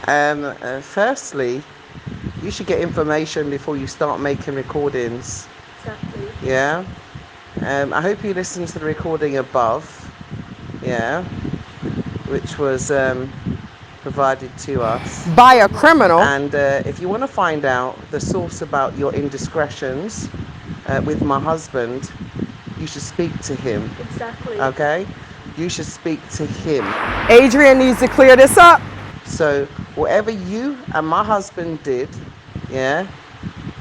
Firstly, you should get information before you start making recordings. Exactly. Yeah. I hope you listened to the recording above. Yeah. Which was provided to us. By a criminal. And if you want to find out the source about your indiscretions with my husband, you should speak to him. Exactly. Okay? You should speak to him. Adrian needs to clear this up. So whatever you and my husband did, yeah,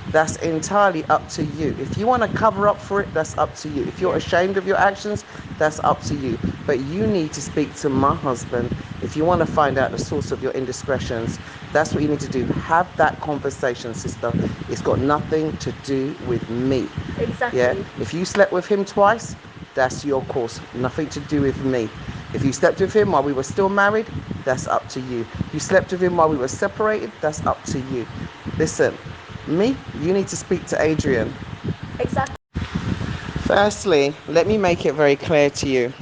that's entirely up to you. If you want to cover up for it, that's up to you. If you're ashamed of your actions, that's up to you. But you need to speak to my husband if you want to find out the source of your indiscretions. That's what you need to do. Have that conversation, sister. It's got nothing to do with me. Exactly. Yeah. If you slept with him twice, that's your course. Nothing to do with me. If you slept with him while we were still married, that's up to you. If you slept with him while we were separated, that's up to you. Listen, me, you need to speak to Adrian. Exactly. Firstly, let me make it very clear to you.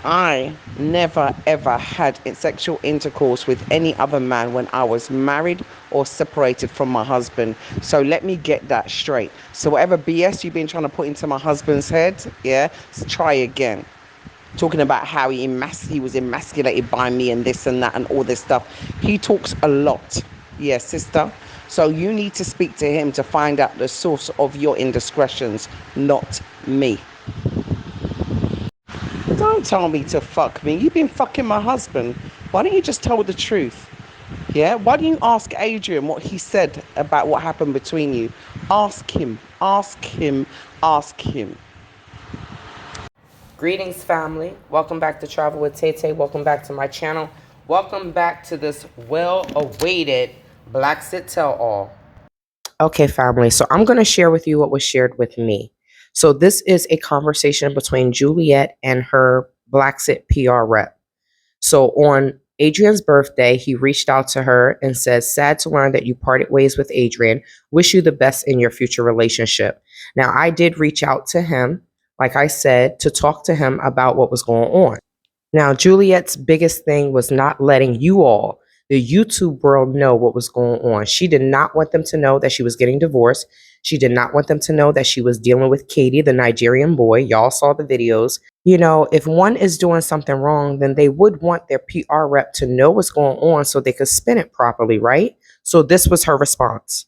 I never ever had sexual intercourse with any other man when I was married or separated from my husband. So let me get that straight. So whatever BS you've been trying to put into my husband's head, yeah, let's try again. Talking about how he was emasculated by me and this and that and all this stuff. He talks a lot. Yes, sister. So you need to speak to him to find out the source of your indiscretions, not me. Don't tell me to fuck me. You've been fucking my husband. Why don't you just tell the truth? Yeah? Why don't you ask Adrian what he said about what happened between you? Ask him. Ask him. Ask him. Greetings, family. Welcome back to Travel with Tay. Welcome back to my channel. Welcome back to this well-awaited Blaxit tell-all. Okay, family. So I'm going to share with you what was shared with me. So this is a conversation between Juliet and her Blaxit PR rep. So on Adrian's birthday, he reached out to her and said, "Sad to learn that you parted ways with Adrian. Wish you the best in your future relationship." Now, I did reach out to him, like I said, to talk to him about what was going on. Now, Juliet's biggest thing was not letting you all, the YouTube world, know what was going on. She did not want them to know that she was getting divorced. She did not want them to know that she was dealing with Katie, the Nigerian boy. Y'all saw the videos. You know, if one is doing something wrong, then they would want their PR rep to know what's going on so they could spin it properly, right? So this was her response.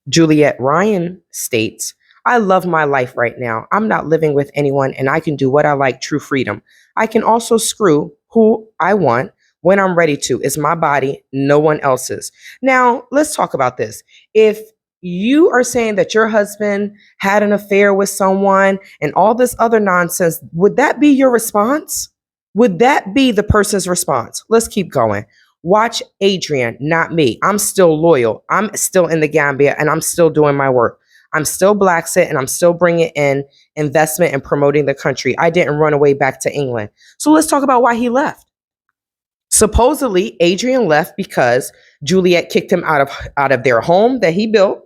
Juliet Ryan states, "I love my life right now. I'm not living with anyone and I can do what I like, true freedom. I can also screw who I want when I'm ready to. It's my body, no one else's." Now, let's talk about this. If you are saying that your husband had an affair with someone and all this other nonsense, would that be your response? Would that be the person's response? Let's keep going. Watch Adrian, not me. I'm still loyal. I'm still in the Gambia and I'm still doing my work. I'm still Blaxit and I'm still bringing in investment and promoting the country. I didn't run away back to England. So let's talk about why he left. Supposedly, Adrian left because Juliet kicked him out of their home that he built,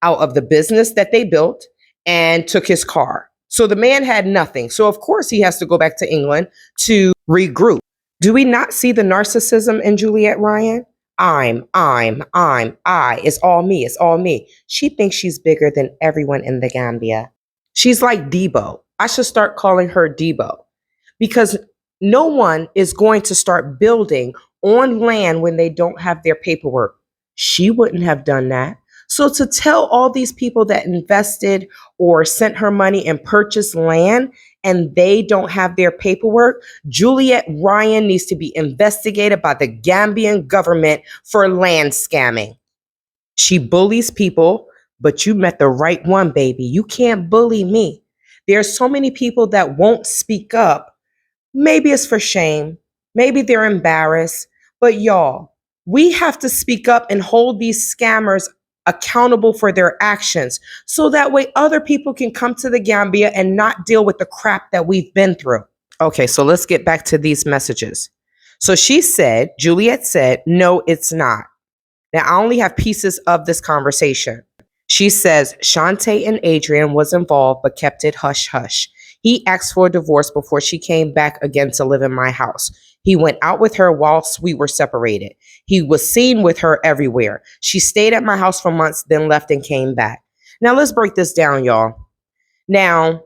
out of the business that they built, and took his car. So the man had nothing. So of course he has to go back to England to regroup. Do we not see the narcissism in Juliet Ryan? I. It's all me. It's all me. She thinks she's bigger than everyone in the Gambia. She's like Debo. I should start calling her Debo because no one is going to start building on land when they don't have their paperwork. She wouldn't have done that. So to tell all these people that invested or sent her money and purchased land and they don't have their paperwork, Juliet Ryan needs to be investigated by the Gambian government for land scamming. She bullies people, but you met the right one, baby. You can't bully me. There's so many people that won't speak up. Maybe it's for shame. Maybe they're embarrassed. But y'all, we have to speak up and hold these scammers accountable for their actions so that way other people can come to the Gambia and not deal with the crap that we've been through. Okay, so let's get back to these messages. So Juliet said, "No, it's not." Now, I only have pieces of this conversation. She says, Shantae and Adrian was involved but kept it hush hush. He asked for a divorce before she came back again to live in my house. He went out with her whilst we were separated. He was seen with her everywhere. She stayed at my house for months, then left and came back. Now, let's break this down, y'all. Now,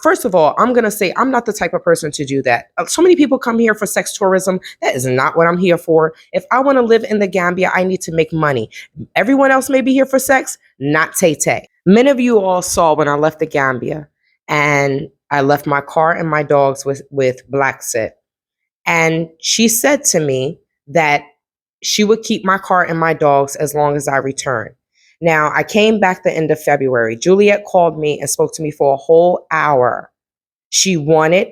first of all, I'm going to say I'm not the type of person to do that. So many people come here for sex tourism. That is not what I'm here for. If I want to live in the Gambia, I need to make money. Everyone else may be here for sex, not Tay Tay. Many of you all saw when I left the Gambia and I left my car and my dogs with Blaxit. And she said to me that she would keep my car and my dogs as long as I returned. Now, I came back the end of February. Juliet called me and spoke to me for a whole hour. She wanted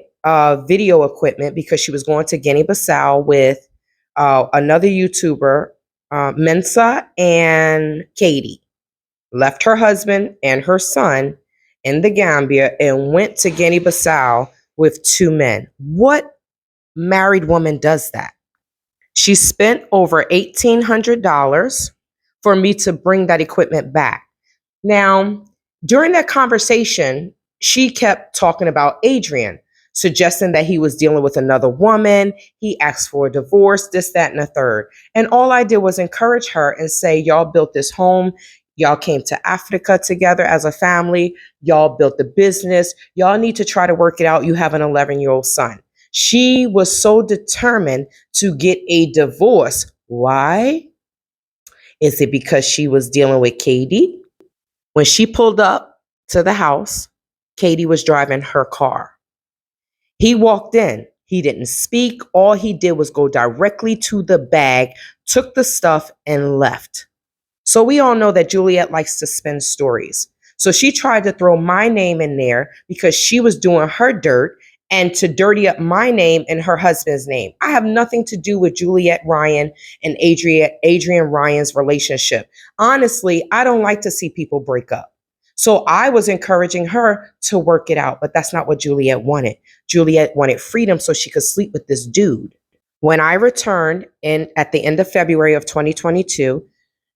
video equipment because she was going to Guinea-Bissau with another YouTuber, Mensa and Katie. Left her husband and her son in the Gambia and went to Guinea-Bissau with two men. What married woman does that? She spent over $1,800 for me to bring that equipment back. Now, during that conversation, she kept talking about Adrian, suggesting that he was dealing with another woman. He asked for a divorce, this, that, and the third. And all I did was encourage her and say, y'all built this home. Y'all came to Africa together as a family. Y'all built the business. Y'all need to try to work it out. You have an 11-year-old son. She was so determined to get a divorce. Why? Is it because she was dealing with Katie? When she pulled up to the house, Katie was driving her car. He walked in. He didn't speak. All he did was go directly to the bag, took the stuff, and left. So we all know that Juliet likes to spin stories. So she tried to throw my name in there because she was doing her dirt and to dirty up my name and her husband's name. I have nothing to do with Juliet Ryan and Adrian Ryan's relationship. Honestly, I don't like to see people break up. So I was encouraging her to work it out, but that's not what Juliet wanted. Juliet wanted freedom so she could sleep with this dude. When I returned at the end of February of 2022,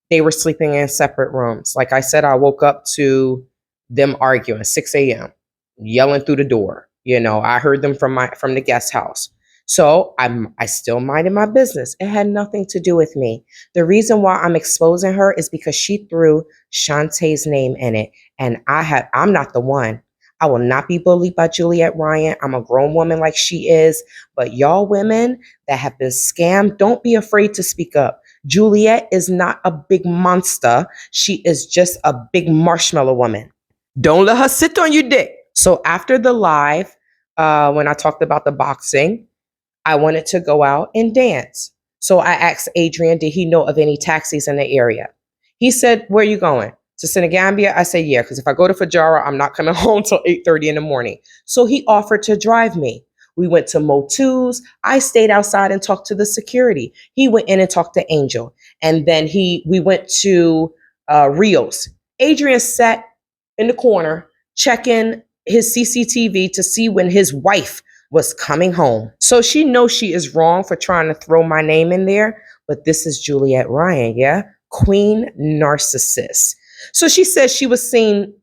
they were sleeping in separate rooms. Like I said, I woke up to them arguing, 6 a.m., yelling through the door. You know, I heard them from the guest house. So I still minded my business. It had nothing to do with me. The reason why I'm exposing her is because she threw Shantae's name in it. And I'm not the one. I will not be bullied by Juliet Ryan. I'm a grown woman like she is. But y'all women that have been scammed, don't be afraid to speak up. Juliet is not a big monster. She is just a big marshmallow woman. Don't let her sit on your dick. So after the live, when I talked about the boxing, I wanted to go out and dance. So I asked Adrian, did he know of any taxis in the area? He said, where are you going? To Senegambia? I said, yeah, because if I go to Fajara, I'm not coming home till 8:30 in the morning. So he offered to drive me. We went to Motu's. I stayed outside and talked to the security. He went in and talked to Angel. And then we went to Rios. Adrian sat in the corner checking his CCTV to see when his wife was coming home. So she knows she is wrong for trying to throw my name in there. But this is Juliet Ryan, yeah? Queen narcissist. So she says he was seen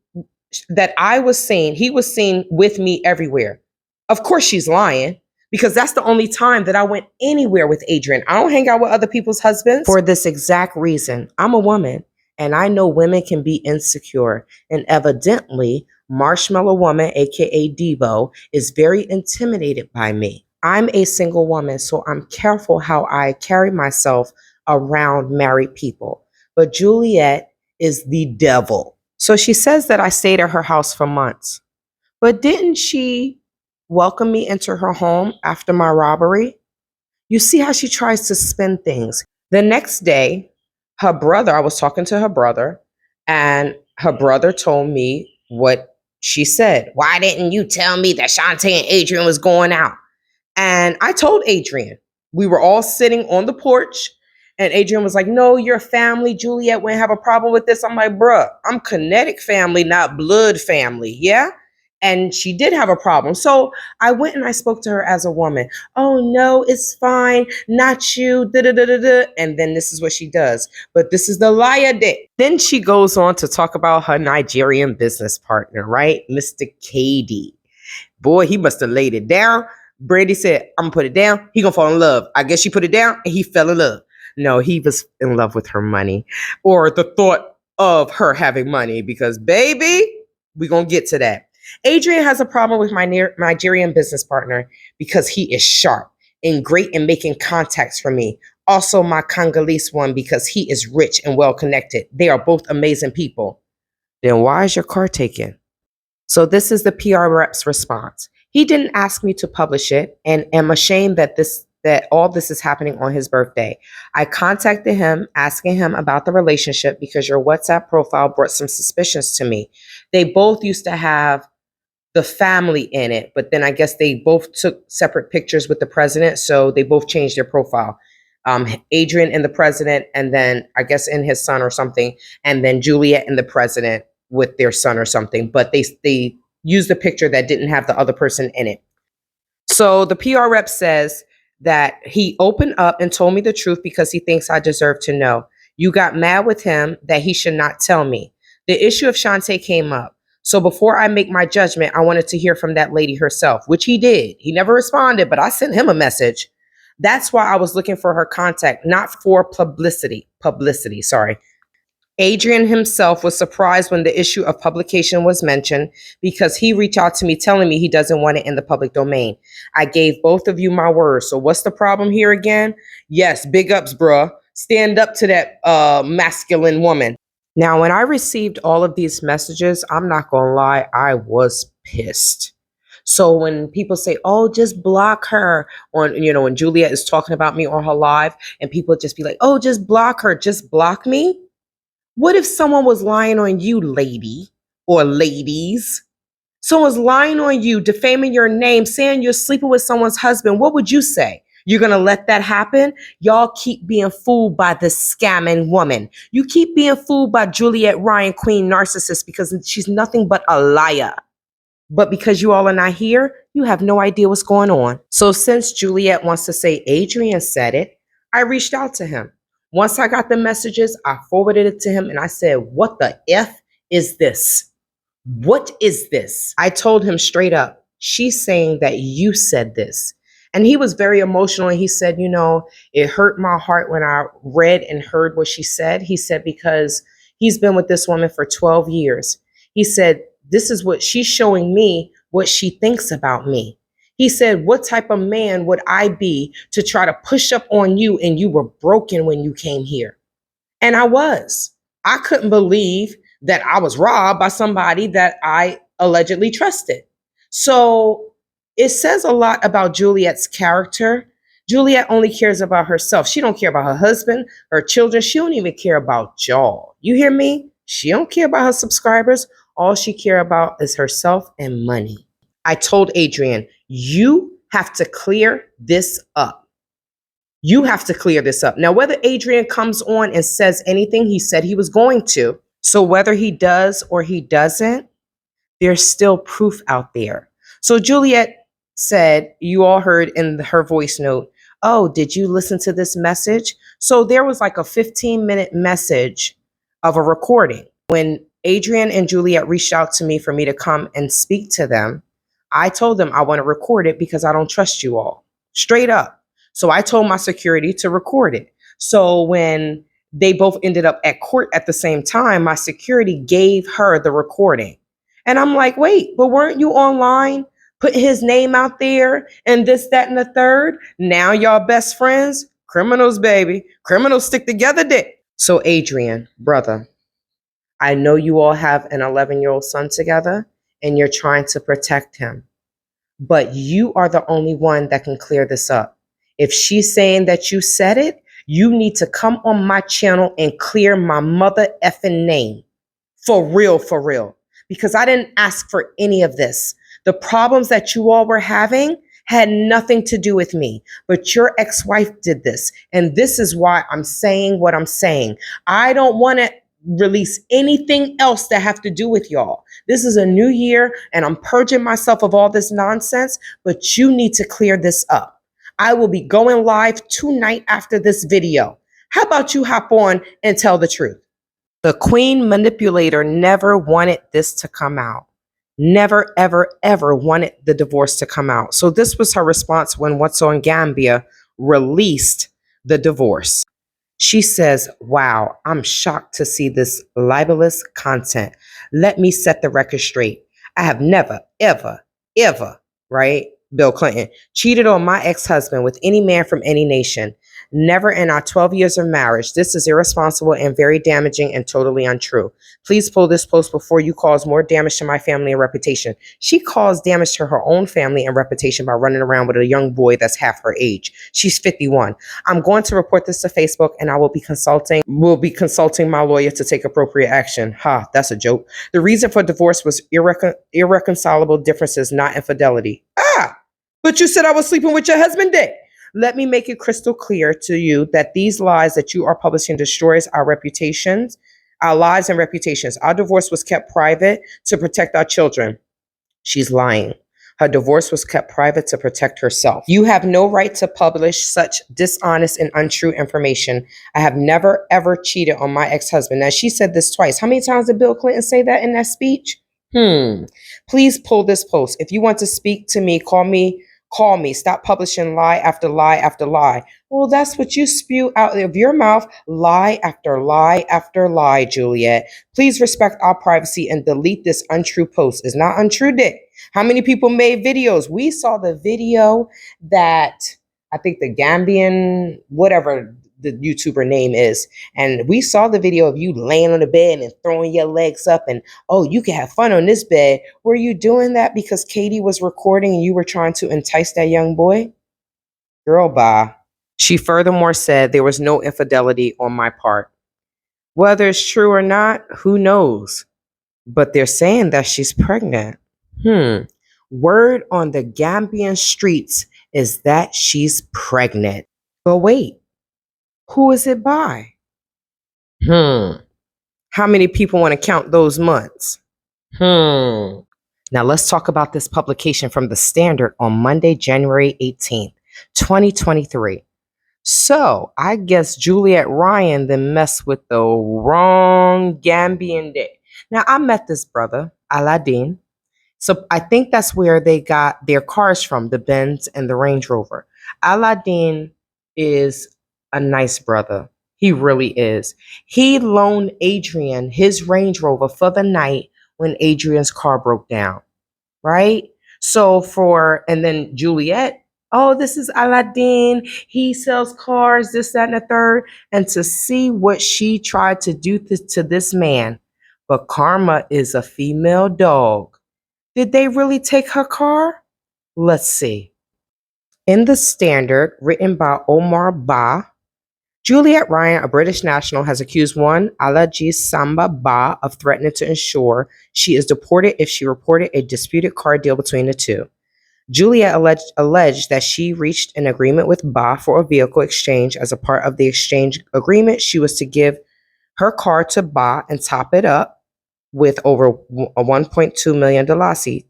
with me everywhere. Of course she's lying because that's the only time that I went anywhere with Adrian. I don't hang out with other people's husbands for this exact reason. I'm a woman and I know women can be insecure. And evidently, Marshmallow Woman, aka Debo, is very intimidated by me. I'm a single woman, so I'm careful how I carry myself around married people. But Juliet is the devil. So she says that I stayed at her house for months. But didn't she welcome me into her home after my robbery? You see how she tries to spin things. The next day, I was talking to her brother, and her brother told me what she said. Why didn't you tell me that Shantae and Adrian was going out? And I told Adrian. We were all sitting on the porch, and Adrian was like, no, your family, Juliet, wouldn't have a problem with this. I'm like, bruh, I'm kinetic family, not blood family, yeah? And she did have a problem. So I went and I spoke to her as a woman. Oh, no, it's fine. Not you. Da, da, da, da, da. And then this is what she does. But this is the liar dick. Then she goes on to talk about her Nigerian business partner, right? Mr. Katie. Boy, he must have laid it down. Brandy said, I'm gonna put it down. He gonna fall in love. I guess she put it down and he fell in love. No, he was in love with her money or the thought of her having money because, baby, we gonna get to that. Adrian has a problem with my Nigerian business partner because he is sharp and great in making contacts for me. Also, my Congolese one because he is rich and well connected. They are both amazing people. Then why is your car taken? So this is the PR rep's response. He didn't ask me to publish it and am ashamed that all this is happening on his birthday. I contacted him asking him about the relationship because your WhatsApp profile brought some suspicions to me. They both used to have the family in it, but then I guess they both took separate pictures with the president, so they both changed their profile. Adrian and the president, and then I guess in his son or something, and then Juliet and the president with their son or something. But they used a picture that didn't have the other person in it. So the PR rep says that he opened up and told me the truth because he thinks I deserve to know. You got mad with him that he should not tell me. The issue of Shantae came up. So before I make my judgment, I wanted to hear from that lady herself, which he did. He never responded, but I sent him a message. That's why I was looking for her contact, not for publicity. Sorry. Adrian himself was surprised when the issue of publication was mentioned because he reached out to me telling me he doesn't want it in the public domain. I gave both of you my word. So what's the problem here again? Yes, big ups, bruh. Stand up to that masculine woman. Now, when I received all of these messages, I'm not going to lie, I was pissed. So when people say, oh, just block her on, when Juliet is talking about me on her live and people just be like, oh, just block her, just block me. What if someone was lying on you, lady or ladies? Someone's lying on you, defaming your name, saying you're sleeping with someone's husband. What would you say? You're going to let that happen? Y'all keep being fooled by this scamming woman. You keep being fooled by Juliet Ryan, queen narcissist, because she's nothing but a liar. But because you all are not here, you have no idea what's going on. So since Juliet wants to say Adrian said it, I reached out to him. Once I got the messages, I forwarded it to him and I said, what the F is this? What is this? I told him straight up, she's saying that you said this. And he was very emotional. And he said, it hurt my heart when I read and heard what she said. He said, because he's been with this woman for 12 years. He said, this is what she's showing me, what she thinks about me. He said, what type of man would I be to try to push up on you and you were broken when you came here? And I was. I couldn't believe that I was robbed by somebody that I allegedly trusted. So it says a lot about Juliet's character. Juliet only cares about herself. She don't care about her husband, her children. She don't even care about y'all. You hear me? She don't care about her subscribers. All she care about is herself and money. I told Adrian, you have to clear this up. You have to clear this up. Now, whether Adrian comes on and says anything, he said he was going to. So whether he does or he doesn't, there's still proof out there. So Juliet said, you all heard in her voice note, oh, did you listen to this message? So there was like a 15-minute message of a recording. When Adrian and Juliet reached out to me for me to come and speak to them, I told them I want to record it because I don't trust you all. Straight up. So I told my security to record it. So when they both ended up at court at the same time, my security gave her the recording. And I'm like, wait, but weren't you online putting his name out there and this, that, and the third? Now y'all best friends? Criminals, baby. Criminals stick together, dick. So Adrian, brother, I know you all have an 11-year-old son together and you're trying to protect him. But you are the only one that can clear this up. If she's saying that you said it, you need to come on my channel and clear my mother effing name. For real, for real. Because I didn't ask for any of this. The problems that you all were having had nothing to do with me. But your ex-wife did this. And this is why I'm saying what I'm saying. I don't want to release anything else that have to do with y'all. This is a new year and I'm purging myself of all this nonsense, but you need to clear this up. I will be going live tonight after this video. How about you hop on and tell the truth? The queen manipulator never wanted this to come out. never, ever, ever wanted the divorce to come out. So this was her response when What's on Gambia released the divorce. She says, "Wow, I'm shocked to see this libelous content. Let me set the record straight. I have never, ever, ever, right? Bill Clinton cheated on my ex husband with any man from any nation. Never in our 12 years of marriage. This is irresponsible and very damaging and totally untrue. Please pull this post before you cause more damage to my family and reputation." She caused damage to her own family and reputation by running around with a young boy that's half her age. She's 51. "I'm going to report this to Facebook and I will be consulting my lawyer to take appropriate action." Ha, that's a joke. "The reason for divorce was irreconcilable differences, not infidelity." Ah, but you said I was sleeping with your husband, Dick. "Let me make it crystal clear to you that these lies that you are publishing destroys our reputations, our lives and reputations. Our divorce was kept private to protect our children." She's lying. Her divorce was kept private to protect herself. "You have no right to publish such dishonest and untrue information. I have never, ever cheated on my ex husband." Now, she said this twice. How many times did Bill Clinton say that in that speech? Please pull this post. If you want to speak to me, call me. Call me. Stop publishing lie after lie after lie. Well, that's what you spew out of your mouth. Lie after lie after lie, Juliet. Please respect our privacy and delete this untrue post. It's not untrue, Dick. How many people made videos? We saw the video that I think the Gambian, whatever the YouTuber name is, and we saw the video of you laying on the bed and throwing your legs up and, "Oh, you can have fun on this bed." Were you doing that because Katie was recording and you were trying to entice that young boy? Girl, bye. She furthermore said there was no infidelity on my part. Whether it's true or not, who knows? But they're saying that she's pregnant. Word on the Gambian streets is that she's pregnant. But wait, who is it by? How many people want to count those months? Now let's talk about this publication from the Standard on Monday, January 18th, 2023. So I guess Juliet Ryan then messed with the wrong Gambian day. Now I met this brother, Aladdin. So I think that's where they got their cars from, the Benz and the Range Rover. Aladdin is a nice brother. He really is. He loaned Adrian his Range Rover for the night when Adrian's car broke down, right? And then Juliet, "Oh, this is Aladdin. He sells cars, this, that, and the third." And to see what she tried to do to this man. But karma is a female dog. Did they really take her car? Let's see. In the Standard, written by Omar Ba, Juliet Ryan, a British national, has accused one Alaji Samba Ba of threatening to ensure she is deported if she reported a disputed car deal between the two. Juliet alleged that she reached an agreement with Ba for a vehicle exchange. As a part of the exchange agreement, she was to give her car to Ba and top it up with over a 1.2 million dalasi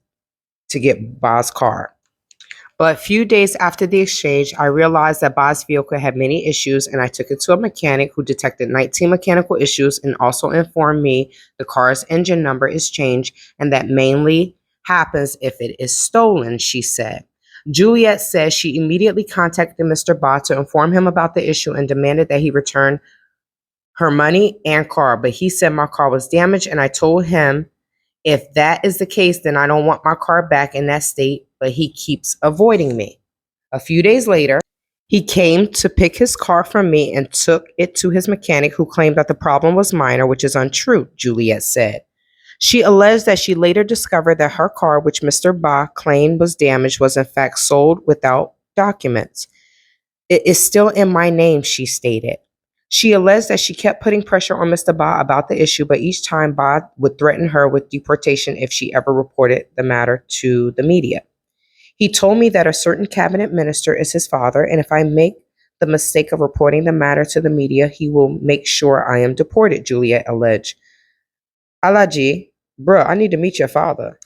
to get Ba's car. But a few days after the exchange, I realized that Ba's vehicle had many issues, and I took it to a mechanic who detected 19 mechanical issues and also informed me the car's engine number is changed, and that mainly happens if it is stolen, she said. Juliet says she immediately contacted Mr. Ba to inform him about the issue and demanded that he return her money and car. But he said my car was damaged, and I told him if that is the case, then I don't want my car back in that state, but he keeps avoiding me. A few days later, he came to pick his car from me and took it to his mechanic, who claimed that the problem was minor, which is untrue, Juliet said. She alleged that she later discovered that her car, which Mr. Ba claimed was damaged, was in fact sold without documents. "It is still in my name," she stated. She alleged that she kept putting pressure on Mr. Ba about the issue, but each time Ba would threaten her with deportation if she ever reported the matter to the media. "He told me that a certain cabinet minister is his father, and if I make the mistake of reporting the matter to the media, he will make sure I am deported," Juliet alleged. "Alaji, bruh, I need to meet your father."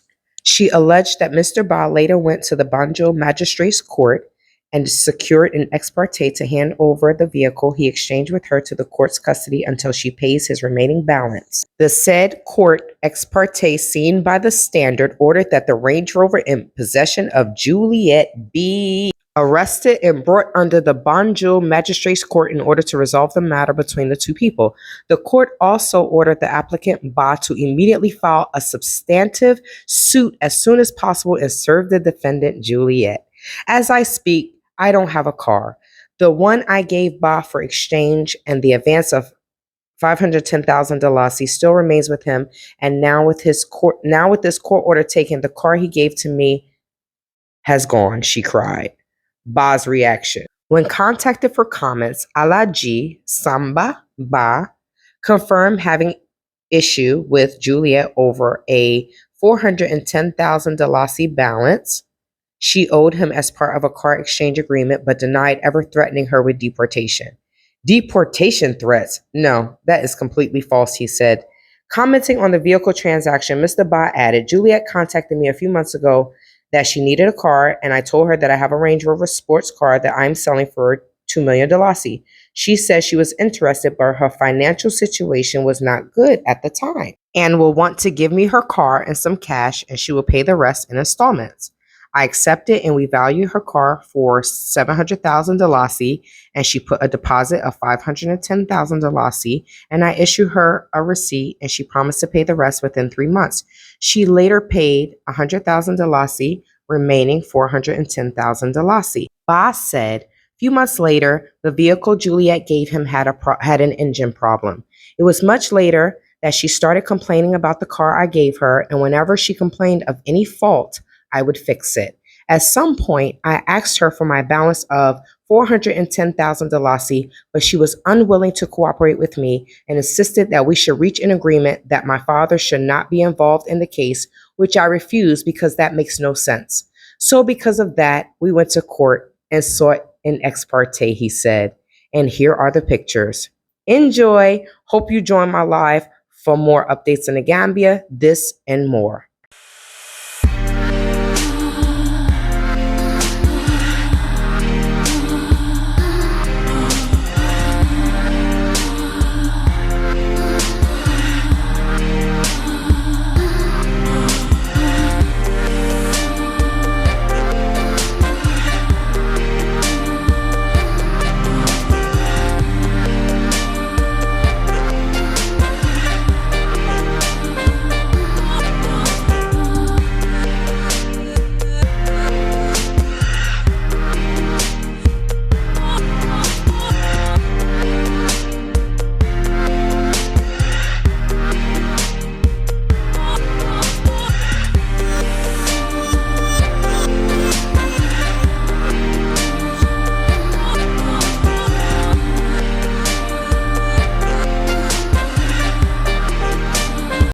She alleged that Mr. Ba later went to the Banjul Magistrates Court and secured an ex parte to hand over the vehicle he exchanged with her to the court's custody until she pays his remaining balance. The said court ex parte, seen by the Standard, ordered that the Range Rover in possession of Juliet be arrested and brought under the Banjul Magistrates Court in order to resolve the matter between the two people. The court also ordered the applicant Ba to immediately file a substantive suit as soon as possible and serve the defendant Juliet. As I speak, I don't have a car. The one I gave Ba for exchange and the advance of 510,000 Dalasi still remains with him, and now with this court order taken, the car he gave to me has gone, she cried. Ba's reaction. When contacted for comments, Alaji Samba Ba confirmed having issue with Juliet over a 410,000 Dalasi balance she owed him as part of a car exchange agreement, but denied ever threatening her with deportation. Deportation threats? No, that is completely false, he said. Commenting on the vehicle transaction, Mr. Ba added, Juliet contacted me a few months ago that she needed a car, and I told her that I have a Range Rover sports car that I'm selling for $2 million Dalasi. She said she was interested, but her financial situation was not good at the time and will want to give me her car and some cash, and she will pay the rest in installments. I accepted, and we value her car for 700,000 Dalasi, and she put a deposit of 510,000 Dalasi, and I issued her a receipt, and she promised to pay the rest within 3 months. She later paid 100,000 Dalasi, remaining 410,000 Dalasi. Boss said, few months later, the vehicle Juliet gave him had an engine problem. It was much later that she started complaining about the car I gave her, and whenever she complained of any fault, I would fix it. At some point, I asked her for my balance of 410,000 Dalasi, but she was unwilling to cooperate with me and insisted that we should reach an agreement that my father should not be involved in the case, which I refused because that makes no sense. So because of that, we went to court and sought an ex parte, he said. And here are the pictures. Enjoy. Hope you join my live for more updates in the Gambia, this and more.